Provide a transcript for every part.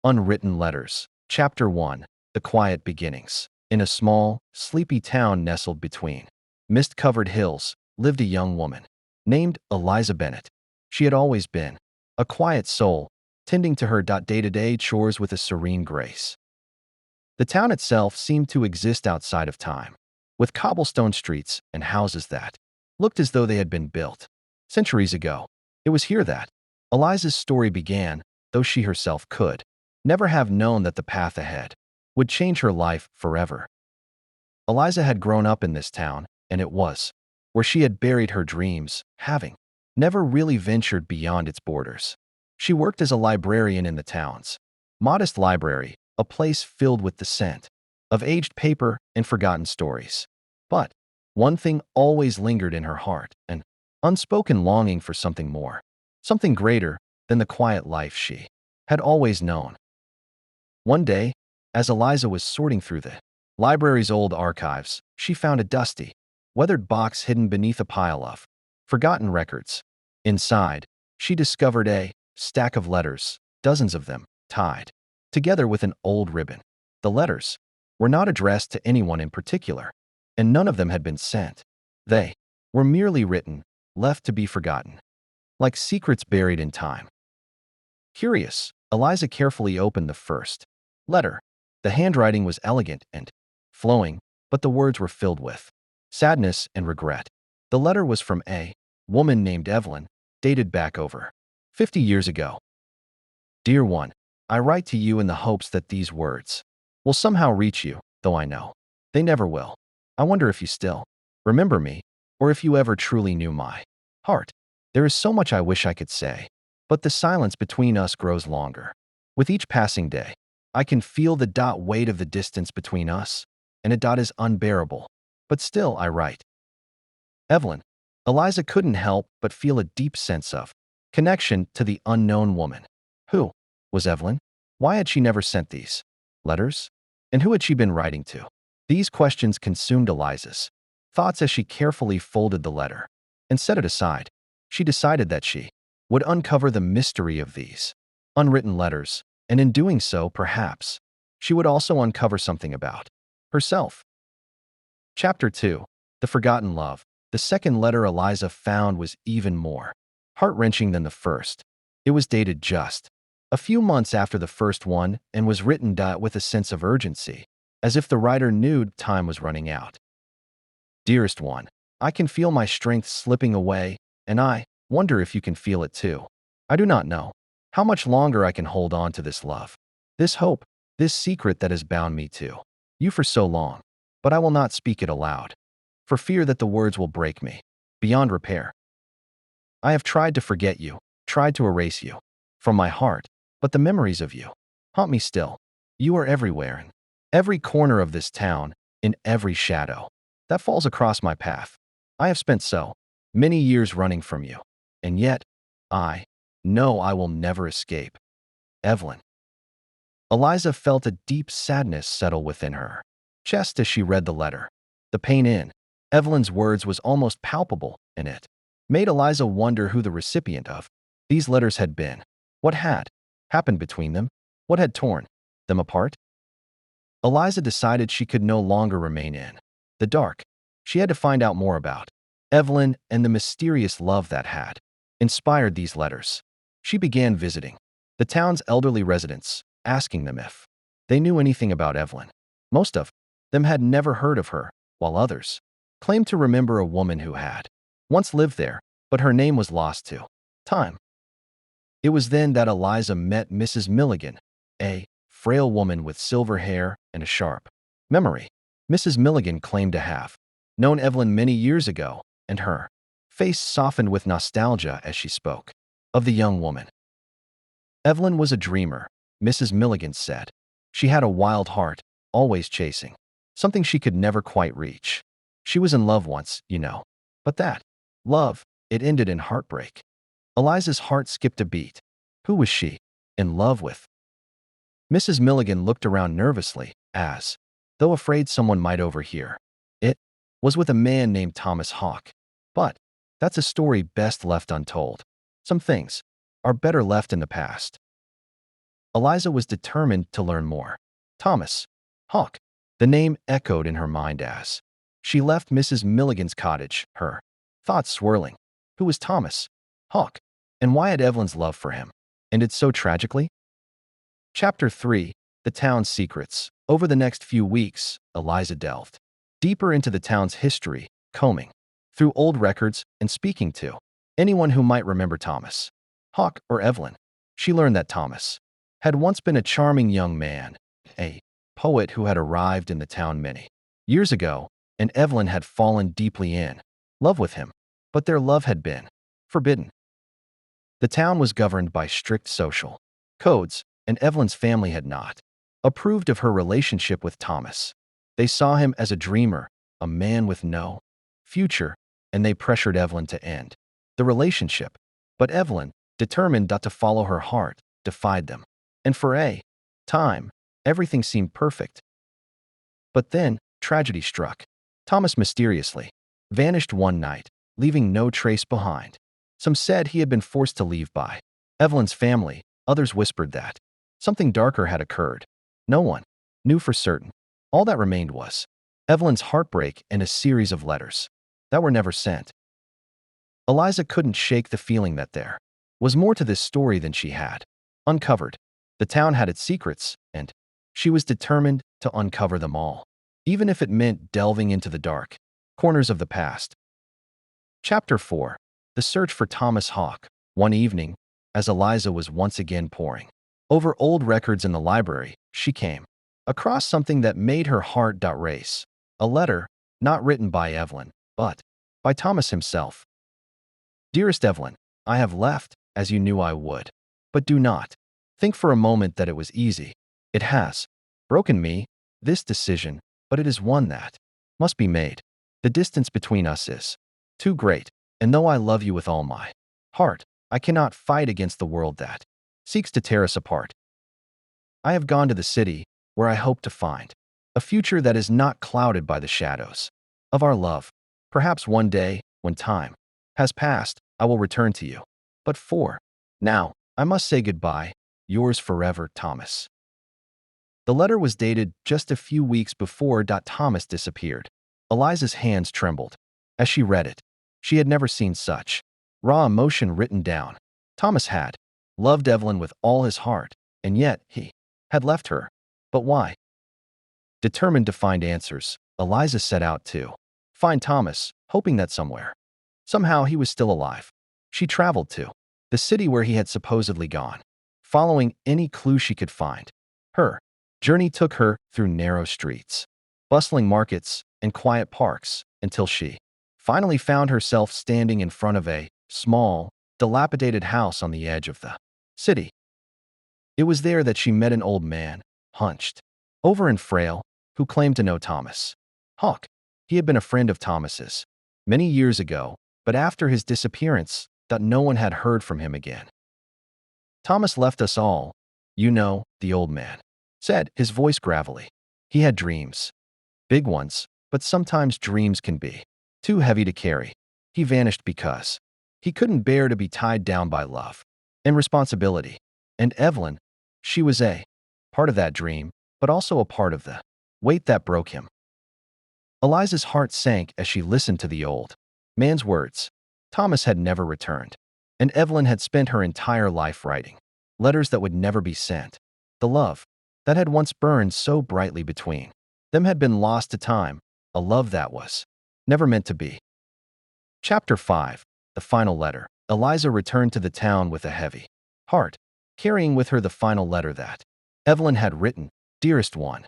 Unwritten Letters. Chapter 1. The Quiet Beginnings. In a small, sleepy town nestled between mist-covered hills lived a young woman named Eliza Bennett. She had always been a quiet soul, tending to her day-to-day chores with a serene grace. The town itself seemed to exist outside of time, with cobblestone streets and houses that looked as though they had been built centuries ago. It was here that Eliza's story began, though she herself could never have known that the path ahead would change her life forever. Eliza had grown up in this town, and it was where she had buried her dreams, having never really ventured beyond its borders. She worked as a librarian in the town's modest library, a place filled with the scent of aged paper and forgotten stories. But one thing always lingered in her heart, an unspoken longing for something more, something greater than the quiet life she had always known. One day, as Eliza was sorting through the library's old archives, she found a dusty, weathered box hidden beneath a pile of forgotten records. Inside, she discovered a stack of letters, dozens of them, tied together with an old ribbon. The letters were not addressed to anyone in particular, and none of them had been sent. They were merely written, left to be forgotten, like secrets buried in time. Curious, Eliza carefully opened the first letter. The handwriting was elegant and flowing, but the words were filled with sadness and regret. The letter was from a woman named Evelyn, dated back over 50 years ago. Dear one, I write to you in the hopes that these words will somehow reach you, though I know they never will. I wonder if you still remember me, or if you ever truly knew my heart. There is so much I wish I could say, but the silence between us grows longer. With each passing day, I can feel the weight of the distance between us, and a is unbearable. But still I write. Evelyn. Eliza couldn't help but feel a deep sense of connection to the unknown woman. Who was Evelyn? Why had she never sent these letters? And who had she been writing to? These questions consumed Eliza's thoughts as she carefully folded the letter and set it aside. She decided that she would uncover the mystery of these unwritten letters, and in doing so, perhaps, she would also uncover something about herself. Chapter 2. The Forgotten Love. The second letter Eliza found was even more heart-wrenching than the first. It was dated just a few months after the first one and was written with a sense of urgency, as if the writer knew time was running out. Dearest one, I can feel my strength slipping away, and I wonder if you can feel it too. I do not know how much longer I can hold on to this love, this hope, this secret that has bound me to you for so long, but I will not speak it aloud, for fear that the words will break me beyond repair. I have tried to forget you, tried to erase you from my heart, but the memories of you haunt me still. You are everywhere, in every corner of this town, in every shadow that falls across my path. I have spent so many years running from you, and yet I know I will never escape. Evelyn. Eliza felt a deep sadness settle within her chest as she read the letter. The pain in Evelyn's words was almost palpable, and it made Eliza wonder who the recipient of these letters had been. What had happened between them? What had torn them apart? Eliza decided she could no longer remain in the dark. She had to find out more about Evelyn and the mysterious love that had inspired these letters. She began visiting the town's elderly residents, asking them if they knew anything about Evelyn. Most of them had never heard of her, while others claimed to remember a woman who had once lived there, but her name was lost to time. It was then that Eliza met Mrs. Milligan, a frail woman with silver hair and a sharp memory. Mrs. Milligan claimed to have known Evelyn many years ago, and her face softened with nostalgia as she spoke of the young woman. Evelyn was a dreamer, Mrs. Milligan said. She had a wild heart, always chasing something she could never quite reach. She was in love once, you know, but that love, it ended in heartbreak. Eliza's heart skipped a beat. Who was she in love with? Mrs. Milligan looked around nervously, as though afraid someone might overhear. It was with a man named Thomas Hawke. But that's a story best left untold. Some things are better left in the past. Eliza was determined to learn more. Thomas. Hawk. The name echoed in her mind as she left Mrs. Milligan's cottage, her thoughts swirling. Who was Thomas Hawk? And why had Evelyn's love for him ended so tragically? Chapter 3. The Town's Secrets. Over the next few weeks, Eliza delved deeper into the town's history, combing through old records and speaking to anyone who might remember Thomas Hawk or Evelyn. She learned that Thomas had once been a charming young man, a poet who had arrived in the town many years ago, and Evelyn had fallen deeply in love with him, but their love had been forbidden. The town was governed by strict social codes, and Evelyn's family had not approved of her relationship with Thomas. They saw him as a dreamer, a man with no future, and they pressured Evelyn to end the relationship. But Evelyn, determined not to follow her heart, defied them. And for a time, everything seemed perfect. But then, tragedy struck. Thomas mysteriously vanished one night, leaving no trace behind. Some said he had been forced to leave by Evelyn's family. Others whispered that something darker had occurred. No one knew for certain. All that remained was Evelyn's heartbreak and a series of letters that were never sent. Eliza couldn't shake the feeling that there was more to this story than she had uncovered. The town had its secrets, and she was determined to uncover them all, even if it meant delving into the dark corners of the past. Chapter 4. The Search for Thomas Hawk. One evening, as Eliza was once again poring over old records in the library, she came across something that made her heart race. A letter, not written by Evelyn, but by Thomas himself. Dearest Evelyn, I have left, as you knew I would. But do not think for a moment that it was easy. It has broken me, this decision, but it is one that must be made. The distance between us is too great, and though I love you with all my heart, I cannot fight against the world that seeks to tear us apart. I have gone to the city, where I hope to find a future that is not clouded by the shadows of our love. Perhaps one day, when time has passed, I will return to you. But for now, I must say goodbye. Yours forever, Thomas. The letter was dated just a few weeks before Thomas disappeared. Eliza's hands trembled as she read it. She had never seen such raw emotion written down. Thomas had loved Evelyn with all his heart, and yet he had left her. But why? Determined to find answers, Eliza set out to find Thomas, hoping that somehow he was still alive. She traveled to the city where he had supposedly gone, following any clue she could find. Her journey took her through narrow streets, bustling markets, and quiet parks until she finally found herself standing in front of a small, dilapidated house on the edge of the city. It was there that she met an old man, hunched over and frail, who claimed to know Thomas Hawk. He had been a friend of Thomas's many years ago, but after his disappearance, no one had heard from him again. Thomas left us all, you know, the old man said, his voice gravelly. He had dreams, big ones, but sometimes dreams can be too heavy to carry. He vanished because he couldn't bear to be tied down by love and responsibility. And Evelyn, she was a part of that dream, but also a part of the weight that broke him. Eliza's heart sank as she listened to the old man's words. Thomas had never returned, and Evelyn had spent her entire life writing letters that would never be sent. The love that had once burned so brightly between them had been lost to time, a love that was never meant to be. Chapter 5. The Final Letter. Eliza returned to the town with a heavy heart, carrying with her the final letter that Evelyn had written. Dearest one,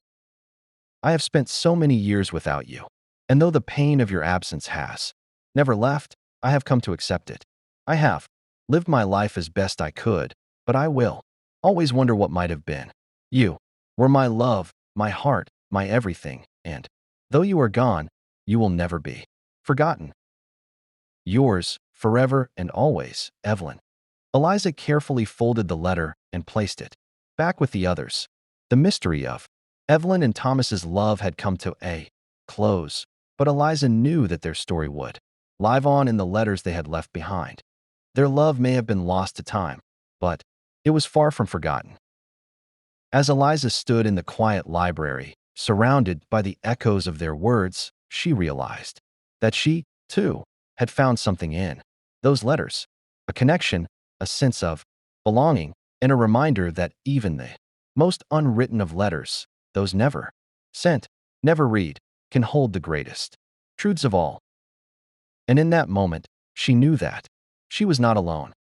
I have spent so many years without you, and though the pain of your absence has never left, I have come to accept it. I have lived my life as best I could, but I will always wonder what might have been. You were my love, my heart, my everything, and though you are gone, you will never be forgotten. Yours, forever and always, Evelyn. Eliza carefully folded the letter and placed it back with the others. The mystery of Evelyn and Thomas's love had come to a close, but Eliza knew that their story would live on in the letters they had left behind. Their love may have been lost to time, but it was far from forgotten. As Eliza stood in the quiet library, surrounded by the echoes of their words, she realized that she, too, had found something in those letters, a connection, a sense of belonging, and a reminder that even the most unwritten of letters, those never sent, never read, can hold the greatest truths of all. And in that moment, she knew that she was not alone.